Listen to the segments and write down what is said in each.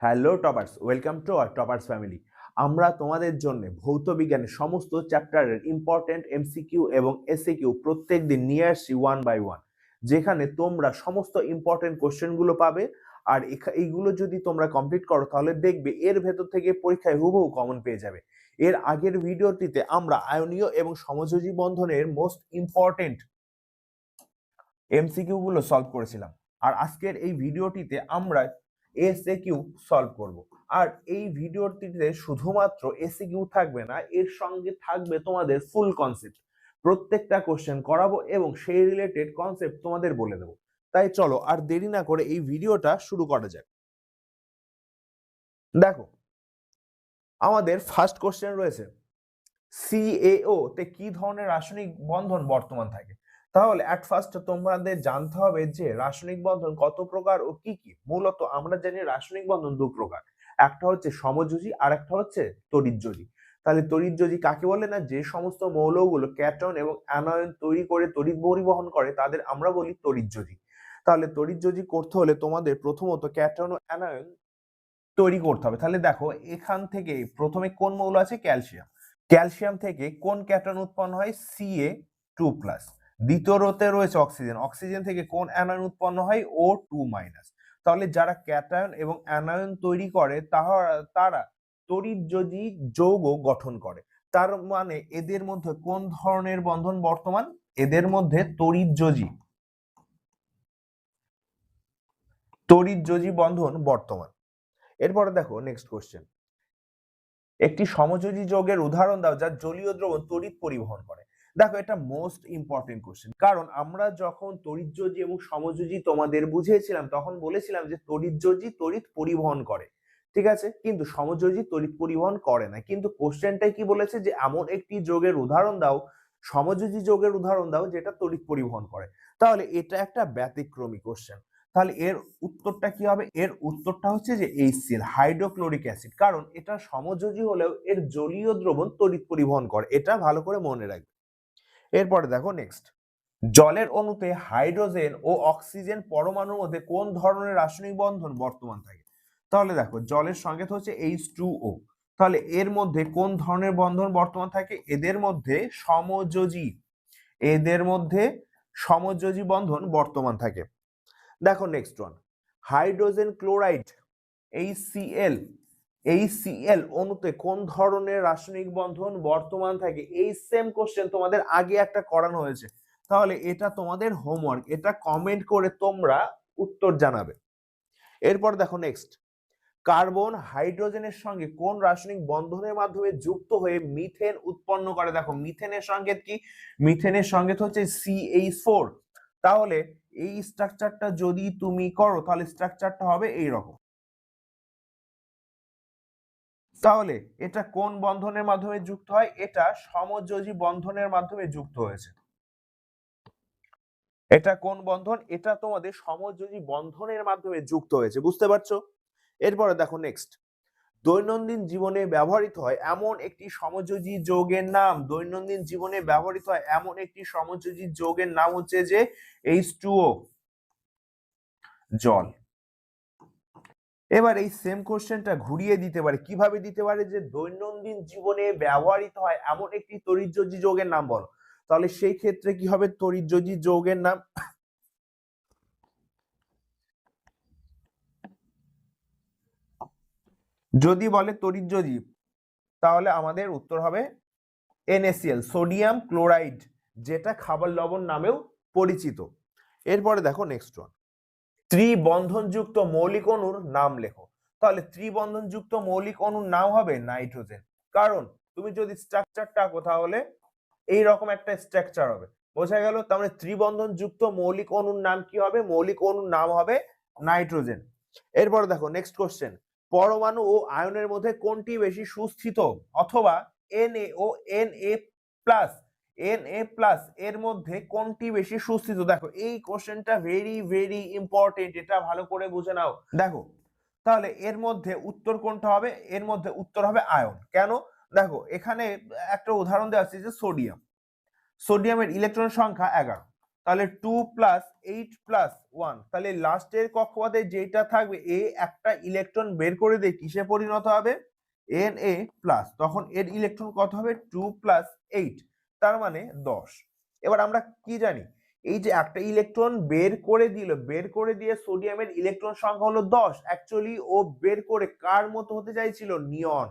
Hello toppers, welcome to our toppers family. আমরা তোমাদের জন্য ভৌত বিজ্ঞানের সমস্ত চ্যাপ্টারের ইম্পর্টেন্ট এমসিকিউ এবং এসিকিউ প্রত্যেক দিন নিয়ে আসছি ওয়ান বাই ওয়ান, যেখানে তোমরা সমস্ত ইম্পর্টেন্ট কোশ্চেনগুলো পাবে। আর এইগুলো যদি তোমরা কমপ্লিট করো তাহলে দেখবে এর ভেতর থেকে পরীক্ষায় হুবহু কমন পেয়ে যাবে। এর আগের ভিডিওটিতে আমরা আয়নীয় এবং সমযোজী বন্ধনের মোস্ট ইম্পর্টেন্ট এমসিকিউ গুলো সলভ করেছিলাম। আর আজকের এই ভিডিওটিতে আমরা এসএকিউ সলভ করব। আর এই ভিডিওটিতে শুধুমাত্র এসএকিউ থাকবে না, এর সঙ্গে থাকবে তোমাদের ফুল কনসেপ্ট। প্রত্যেকটা কোশ্চেন করাবো এবং সেই রিলেটেড কনসেপ্ট তোমাদের বলে দেবো। তাই চলো আর দেরি না করে এই ভিডিওটা শুরু করা যাক। দেখো, আমাদের ফার্স্ট কোশ্চেন রয়েছে, সিএও তে কি ধরনের রাসায়নিক বন্ধন বর্তমান থাকে। তাহলে এট ফার্স্ট তোমাদের জানতে হবে যে রাসায়নিক বন্ধন কত প্রকার ও কি কি। মূলত আমরা জানি রাসায়নিক বন্ধন দু প্রকার, একটা হচ্ছে সমযোজী আর একটা হচ্ছে তড়িৎযোজী। তাহলে তড়িৎযোজী কাকে বলে না, যে সমস্ত মৌলগুলো ক্যাটন এবং অ্যানায়ন তৈরি করে তড়িৎ পরিবহন করে তাদের আমরা বলি তড়িৎযোজী। তাহলে তড়িৎযোজী করতে হলে তোমাদের প্রথমত ক্যাটন ও অ্যানায়ন তৈরি করতে হবে। তাহলে দেখো, এখান থেকে প্রথমে কোন মৌল আছে, ক্যালসিয়াম। ক্যালসিয়াম থেকে কোন ক্যাটন উৎপন্ন হয়, Ca2+। দ্বিতীয়তে রয়েছে অক্সিজেন। অক্সিজেন থেকে কোন অ্যানায়ন উৎপন্ন হয়, O2-। তাহলে যারা ক্যাটায়ন এবং অ্যানায়ন তৈরি করে তারা তড়িৎযোজী যৌগ গঠন করে। তার মানে এদের মধ্যে কোন ধরনের বন্ধন বর্তমান, এদের মধ্যে তড়িৎযোজী বন্ধন বর্তমান। এরপরে দেখো নেক্সট কোশ্চেন, একটি সমযোজী যৌগের উদাহরণ দাও যা জলীয় দ্রবণ তড়িৎ পরিবহন করে। দেখো, এটা মোস্ট ইম্পর্টেন্ট কোশ্চেন, কারণ আমরা যখন তড়িৎযোজী এবং সমযোজী তোমাদের বুঝিয়েছিলাম তখন বলেছিলাম যে তড়িৎযোজী তড়িৎ পরিবহন করে, ঠিক আছে, কিন্তু সমযোজী তড়িৎ পরিবহন করে না। কিন্তু কোশ্চেনটাই কি বলেছে যে এমন একটি যৌগের উদাহরণ দাও, সমযোজী যৌগের উদাহরণ দাও যেটা তড়িৎ পরিবহন করে। তাহলে এটা একটা ব্যতিক্রমী কোশ্চেন। তাহলে এর উত্তরটা কি হবে, এর উত্তরটা হচ্ছে যে HCl, হাইড্রোক্লোরিক অ্যাসিড। কারণ এটা সমযোজী হলেও এর জলীয় দ্রবণ তড়িৎ পরিবহন করে, এটা ভালো করে মনে রাখবে। এরপরে দেখো নেক্সট, জলের অণুতে হাইড্রোজেন ও অক্সিজেন পরমাণুর মধ্যে কোন ধরনের রাসায়নিক বন্ধন বর্তমান থাকে। তাহলে দেখো, জলের সংকেত হচ্ছে H2O। তাহলে এর মধ্যে কোন ধরনের বন্ধন বর্তমান থাকে, এদের মধ্যে সমযোজী বন্ধন বর্তমান থাকে। দেখো next one, hydrogen chloride HCl অণুতে কোন ধরনের রাসায়নিক বন্ধন বর্তমান থাকে। এই সেম কোশ্চেন তোমাদের আগে একটা করানো হয়েছে। তাহলে এটা তোমাদের হোমওয়ার্ক, এটা কমেন্ট করে তোমরা উত্তর জানাবে। এরপর দেখো নেক্সট, কার্বন হাইড্রোজেনের সঙ্গে কোন রাসায়নিক বন্ধনের মাধ্যমে যুক্ত হয়ে মিথেন উৎপন্ন করে। দেখো, মিথেনের সংকেত কি, মিথেনের সংকেত হচ্ছে CH4। তাহলে এই স্ট্রাকচারটা যদি তুমি করো তাহলে স্ট্রাকচারটা হবে এইরকম। তাহলে এটা কোন বন্ধনের মাধ্যমে যুক্ত হয়, এটা সমযোজী বন্ধনের মাধ্যমে যুক্ত হয়েছে। এটা কোন বন্ধন, এটা তোমাদের সমযোজী বন্ধনের মাধ্যমে যুক্ত হয়েছে, বুঝতে পারছো। এরপরে দেখো নেক্সট, দৈনন্দিন জীবনে ব্যবহৃত হয় এমন একটি সমযোজী যৌগের নাম। দৈনন্দিন জীবনে ব্যবহৃত হয় এমন একটি সমযোজী যৌগের নাম হচ্ছে যে H2O, জল। এবার এই সেম কোশ্চেনটা ঘুরিয়ে দিতে পারে, কিভাবে দিতে পারে, যে দৈনন্দিন জীবনে ব্যবহৃত হয় এমন একটি তড়িৎযোজী যৌগের নাম বলো। তাহলে সেই ক্ষেত্রে কি হবে, তড়িৎযোজী যৌগের নাম, যদি বলে তড়িৎযোজী তাহলে আমাদের উত্তর হবে NaCl, সোডিয়াম ক্লোরাইড, যেটা খাবার লবণ নামেও পরিচিত। এরপরে দেখো নেক্সট ওয়ান, ত্রিবন্ধনযুক্ত মৌলিক অণুর নাম লেখো। তাহলে ত্রিবন্ধনযুক্ত মৌলিক অণুর নাম হবে নাইট্রোজেন। কারণ তুমি যদি স্ট্রাকচারটা আঁকো তাহলে এইরকম একটা স্ট্রাকচার হবে, বোঝা গেল। তাহলে ত্রিবন্ধনযুক্ত মৌলিক অণুর নাম কি হবে, মৌলিক অণুর নাম হবে নাইট্রোজেন। এরপর দেখো নেক্সট কোশ্চেন, পরমাণু ও আয়নের মধ্যে কোনটি বেশি সুস্থিত, অথবা Na ও Na+ এর মধ্যে কোনটি বেশি সুস্থিত। দেখো, এই কোশ্চেনটা ভেরি ভেরি ইম্পর্টেন্ট, এটা ভালো করে বুঝে নাও। দেখো, তাহলে এর মধ্যে উত্তর কোনটা হবে, এর মধ্যে উত্তর হবে আয়ন। কেন, দেখো এখানে একটা উদাহরণ দেওয়া আছে যে সোডিয়ামের ইলেকট্রন সংখ্যা 11। তাহলে 2 প্লাস 8 প্লাস 1, তাহলে লাস্টের কক্ষপথে যেটা থাকবে এ একটা ইলেকট্রন বের করে দিয়ে কিসে পরিণত হবে, Na প্লাস, তখন এর ইলেকট্রন কত হবে 2 প্লাস 8, তার মানে 10। এবার আমরা কি জানি, এই যে একটা ইলেকট্রন বের করে দিল, বের করে দিয়ে সোডিয়ামের ইলেকট্রন সংখ্যা হলো 10, অ্যাকচুয়ালি ও বের করে কার মতো হতে চাইছিল, নিয়ন।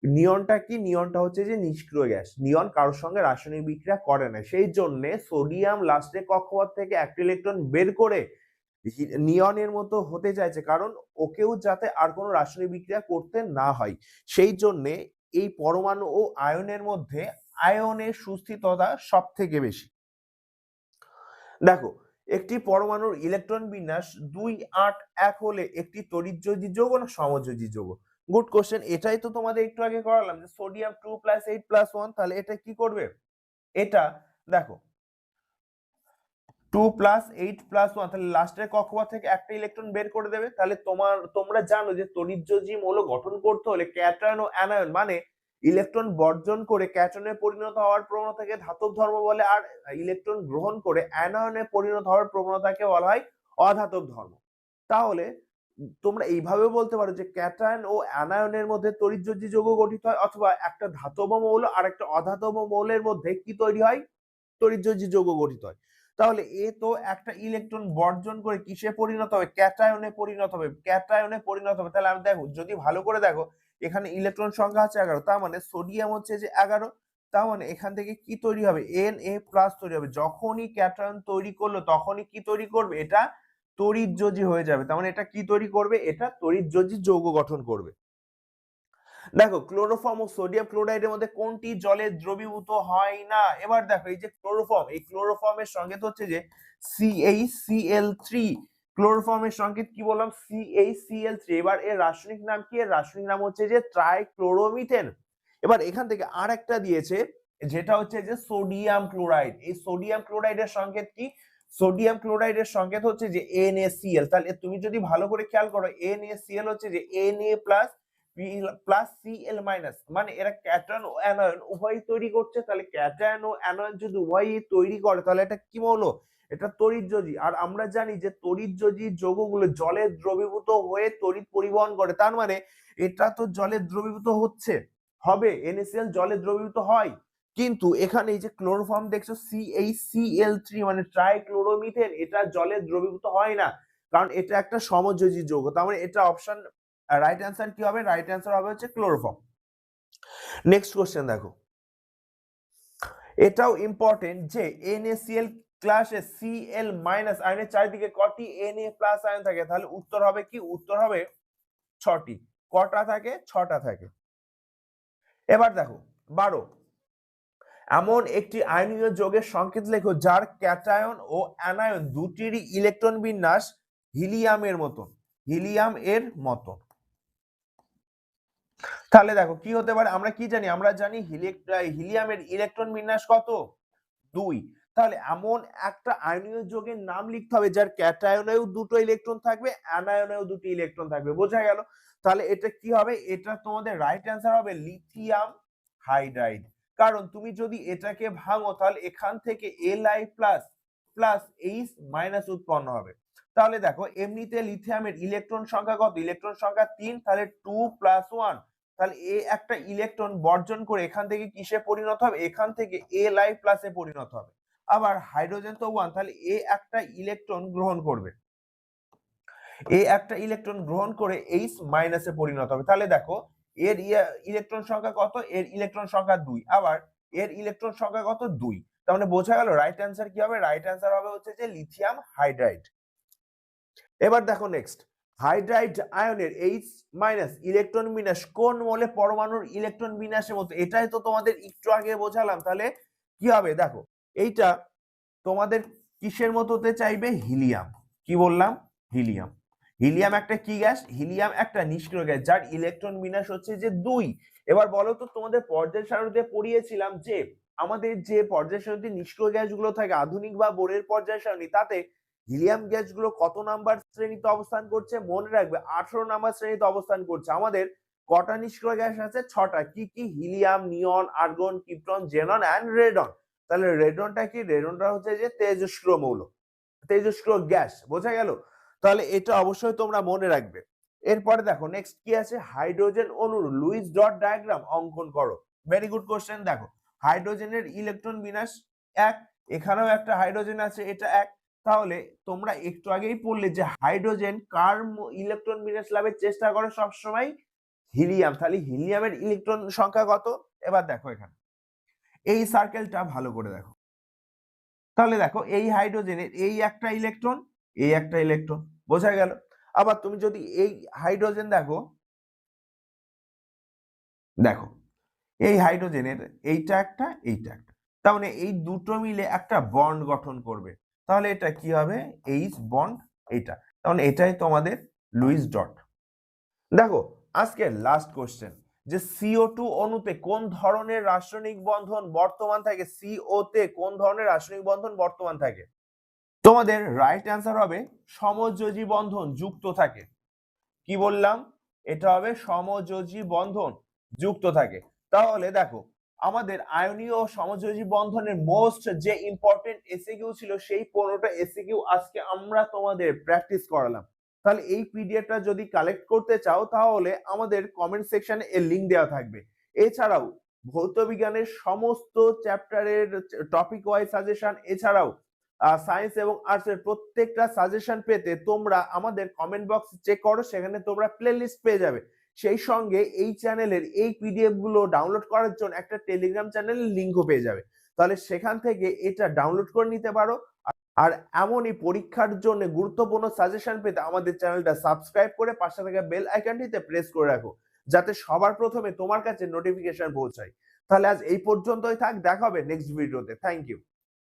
নিয়নটা কি, নিয়নটা হচ্ছে যে নিষ্ক্রিয় গ্যাস, নিয়ন কারোর সঙ্গে রাসায়নিক বিক্রিয়া করে না, সেই জন্য সোডিয়াম লাস্টে কক্ষপথ থেকে একটা ইলেকট্রন বের করে নিয়নের মতো হতে চাইছে, কারণ ওকেও যাতে আর কোনো রাসায়নিক বিক্রিয়া করতে না হয়, সেই জন্য এই পরমাণু ও আয়নের মধ্যে আয়নের সুস্থিরতা সব থেকে বেশি। দেখো, একটি পরমাণুর ইলেকট্রন বিন্যাস 2, 8, 1 হলে একটি তড়িৎযোজী যৌগ না সমযোজী যৌগ? গুড কোশ্চেন, এটাই তো তোমাদের একটু আগে করালাম যে সোডিয়াম 2 প্লাস 8 প্লাস 1, তাহলে এটা কি করবে, এটা দেখো 2 প্লাস 8 প্লাস 1, তাহলে লাস্টের কক্ষপথ থেকে একটা ইলেকট্রন বের করে দেবে। তাহলে তোমরা জানো যে তড়িৎযোজী মৌল গঠন করতে হলে ক্যাটায়ন ও অ্যানায়ন মানে ইলেকট্রন বর্জন করে ক্যাটনে পরিণত হওয়ার প্রবণতাকে ধাতব ধর্ম বলে, আর ইলেকট্রন গ্রহণ করে অ্যানায়নে পরিণত হওয়ার প্রবণতাকে বলা হয় অধাতব ধর্ম। তাহলে তোমরা এইভাবে বলতে পারো যে ক্যাটায়ন ও অ্যানায়নের মধ্যে তড়িৎযোজী যৌগ গঠিত হয়, অথবা একটা ধাতব মৌল আর একটা অধাতব মৌলের মধ্যে কি তৈরি হয়, তড়িৎযোজী যৌগ গঠিত হয়। তাহলে এ তো একটা ইলেকট্রন বর্জন করে কিসে পরিণত হবে, ক্যাটায়নে পরিণত হবে, ক্যাটায়নে পরিণত হবে। তাহলে আমি দেখো, যদি ভালো করে দেখো, এখানে ইলেকট্রন সংখ্যা আছে 11, তার মানে সোডিয়াম হচ্ছে যে 11, তার মানে এখান থেকে কি তৈরি হবে, Na+ তৈরি হবে। যখনই ক্যাটায়ন তৈরি করলো তখনই কি তৈরি করবে, এটা তড়িৎযোজী হয়ে যাবে, তার মানে এটা কি তৈরি করবে, এটা তড়িৎযোজী যৌগ গঠন করবে। দেখো, ক্লোরোফর্ম ও সোডিয়াম ক্লোরাইডের মধ্যে কোনটি জলে দ্রবীভূত হয় না? এবার দেখো, এই যে ক্লোরোফর্ম, এই ক্লোরোফর্মের সংকেত হচ্ছে যে CaCl3, ক্লোরোফর্মের সংকেত কি বললাম, CaCl3। এবার এর রাসায়নিক নাম কি, এর রাসায়নিক নাম হচ্ছে যে ট্রাইক্লোরোমিথেন। এবার এখান থেকে আর একটা দিয়েছে, যেটা হচ্ছে যে সোডিয়াম ক্লোরাইড। এই সোডিয়াম ক্লোরাইডের সংকেত কি, সোডিয়াম ক্লোরাইডের সংকেত হচ্ছে যে NaCl। তাহলে তুমি যদি ভালো করে খেয়াল করো, NaCl হচ্ছে যে Na+ প্লাস Cl মাইনাস, মানে এরা ক্যাটায়ন ও অ্যানায়ন উভয়ই তৈরি করছে। তাহলে ক্যাটায়ন ও অ্যানায়ন যদি উভয়ই তৈরি করে, তাহলে এটা কি মৌল, এটা তড়িৎযোজী। আর আমরা জানি যে তড়িৎযোজী যৌগগুলো জলে দ্রবীভূত হয়ে তড়িৎ পরিবহন করে, তার মানে এটা তো জলে দ্রবীভূত হচ্ছে, হবে, NaCl জলে দ্রবীভূত হয়। কিন্তু এখানে এই যে ক্লোরোফর্ম দেখছো CaCl3 মানে ট্রাইক্লোরোমিথেন, এটা জলে দ্রবীভূত হয় না, কারণ এটা একটা সমযোজী যৌগ। তার মানে এটা অপশন রাইট অ্যান্সার কি হবে, রাইট অ্যান্সার হবে হচ্ছে ক্লোরোফর্ম। নেক্সট কোশ্চেন দেখো, এটাও ইম্পর্টেন্ট যে NaCl ক্লাসে Cl মাইনাস আয়নের চারিদিকে কটি Na+ আয়ন থাকে, তাহলে উত্তর হবে কি, উত্তর হবে 6টি। কটা থাকে, 6টা থাকে। এবার দেখো 12, এমন একটি আয়নীয় যৌগের সংকেত লেখো যার ক্যাটায়ন ও অ্যানায়ন দুটিরই ইলেকট্রন বিন্যাস হিলিয়ামের মতন, হিলিয়াম এর মতন। তাহলে দেখো কি হতে পারে, আমরা কি জানি, আমরা জানি হিলিয়ামের ইলেকট্রন বিন্যাস কত, 2। তাহলে এমন একটা আয়নীয় যৌগের নাম লিখতে হবে যার ক্যাটায়নেও দুটো ইলেকট্রন থাকবে, অ্যানায়নেও দুটো ইলেকট্রন থাকবে, বোঝা গেল? তাহলে এটা কি হবে, এটা তোমাদের রাইট অ্যান্সার হবে লিথিয়াম হাইড্রাইড। কারণ তুমি যদি এটাকে ভাঙো, তাহলে এখান থেকে Li প্লাস H- উৎপন্ন হবে। তাহলে দেখো, এমনিতে লিথিয়ামের ইলেকট্রন সংখ্যা কত, ইলেকট্রন সংখ্যা 3, তাহলে 2 + 1, তাহলে এ একটা ইলেকট্রন বর্জন করে এখান থেকে কিসে পরিণত হবে, এখান থেকে Li+ এ পরিণত হবে। আবার হাইড্রোজেন তো 1, তাহলে এ একটা ইলেকট্রন গ্রহণ করবে, এ একটা ইলেকট্রন গ্রহণ করে H- এ পরিণত হবে। তাহলে দেখো, এর ইলেকট্রন সংখ্যা কত, এর ইলেকট্রন সংখ্যা 2, আবার এর ইলেকট্রন সংখ্যা কত, 2। তার মানে বোঝা গেল রাইট অ্যান্সার কি হবে, রাইট অ্যান্সার হবে হচ্ছে যে লিথিয়াম হাইড্রাইড। এবার দেখো নেক্সট, হাইড্রাইড আয়নের H- ইলেকট্রন বিন্যাস কোন মৌলে পরমাণুর ইলেকট্রন বিন্যাসের মতো, এটাই তো তোমাদের একটু আগে বোঝালাম। তাহলে কি হবে, দেখো এইটা তোমাদের কিসের মতো হতে চাইবে, হিলিয়াম। কি বললাম, হিলিয়াম। হিলিয়াম একটা কি গ্যাস, হিলিয়াম একটা নিষ্ক্রিয় গ্যাস যার ইলেকট্রন বিন্যাস হচ্ছে যে 2। এবার বলো তো, তোমাদের পর্যায় সারণীতে পড়িয়েছিলাম যে আমাদের যে পর্যায় সারণীতে নিষ্ক্রিয় গ্যাসগুলো থাকে আধুনিক বা বোরের পর্যায় সারণী, তাতে হিলিয়াম গ্যাসগুলো কত নাম্বার শ্রেণীতে অবস্থান করছে, মনে রাখবে 18 নাম্বার শ্রেণীতে অবস্থান করছে। আমাদের কটা নিষ্ক্রিয় গ্যাস আছে, 6টা। কি কি, helium, neon, argon, krypton, xenon and radon. তাহলে রেডনটা কি? রেডনটা হচ্ছে যে তেজস্ক্রিয় মৌল, তেজস্ক্রিয় গ্যাস, বোঝা গেল? তাহলে এটা অবশ্যই তোমরা মনে রাখবে। এরপরে দেখো নেক্সট কি আছে, হাইড্রোজেন অণুর লুইস ডট ডায়াগ্রাম অঙ্কন করো। Very good question. দেখো হাইড্রোজেনের ইলেকট্রন বিন্যাস 1, এখানেও একটা হাইড্রোজেন আছে, এটা 1। তাহলে তোমরা একটু আগেই পড়লে যে হাইড্রোজেন কার ইলেকট্রন বিন্যাস লাভের চেষ্টা করে সবসময়? হিলিয়াম। তাহলে হিলিয়ামের ইলেকট্রন সংখ্যা কত? এবার দেখো এখানে এই সার্কেলটা ভালো করে দেখো। তাহলে দেখো এই হাইড্রোজেনের এই একটা ইলেকট্রন, এই একটা ইলেকট্রন, বোঝা গেল? আবার তুমি যদি এই হাইড্রোজেন দেখো, দেখো এই হাইড্রোজেনের এইটা একটা, এইটা একটা, তার মানে এই দুটো মিলে একটা বন্ড গঠন করবে। তাহলে এটা কি হবে? এইচ বন্ড, এইটা। তার মানে এটাই তোমাদের লুইস ডট। দেখো আজকে লাস্ট কোশ্চেন, যে CO2 অণুতে কোন ধরনের রাসায়নিক বন্ধন বর্তমান থাকে? CO তে কোন ধরনের রাসায়নিক বন্ধন বর্তমান থাকে? তোমাদের রাইট অ্যান্সার হবে সমযোজী বন্ধন যুক্ত থাকে। কি বললাম? এটা হবে সমযোজী বন্ধন যুক্ত থাকে। তাহলে দেখো আমাদের আয়নীয় সমযোজী বন্ধনের মোস্ট যে ইম্পর্টেন্ট এসিকিউ ছিল, সেই 15টা এসিকিউ আজকে আমরা তোমাদের প্র্যাকটিস করালাম। তাহলে এই পিডিএফটা যদি কালেক্ট করতে চাও তাহলে আমাদের কমেন্ট সেকশনে এর লিংক দেওয়া থাকবে। এছাড়াও ভৌত বিজ্ঞানের সমস্ত চ্যাপ্টারের টপিক ওয়াইজ সাজেশন, এছাড়াও সায়েন্স এবং আর্টস এর প্রত্যেকটা সাজেশন পেতে তোমরা আমাদের কমেন্ট বক্স চেক করো, সেখানে তোমরা প্লেলিস্ট পেয়ে যাবে। সেই সঙ্গে এই চ্যানেলের এই পিডিএফ গুলো ডাউনলোড করার জন্য একটা টেলিগ্রাম চ্যানেলের লিংকও পেয়ে যাবে। তাহলে সেখান থেকে এটা ডাউনলোড করে নিতে পারো। আর এমনই পরীক্ষার জন্য গুরুত্বপূর্ণ সাজেশন পেতে আমাদের চ্যানেলটা সাবস্ক্রাইব করে পাশে থাকা বেল আইকনটিতে প্রেস করে রাখো, যাতে সবার প্রথমে তোমার কাছে নোটিফিকেশন পৌঁছায়। তাহলে আজ এই পর্যন্তই থাক, দেখা হবে নেক্সট ভিডিওতে। Thank you.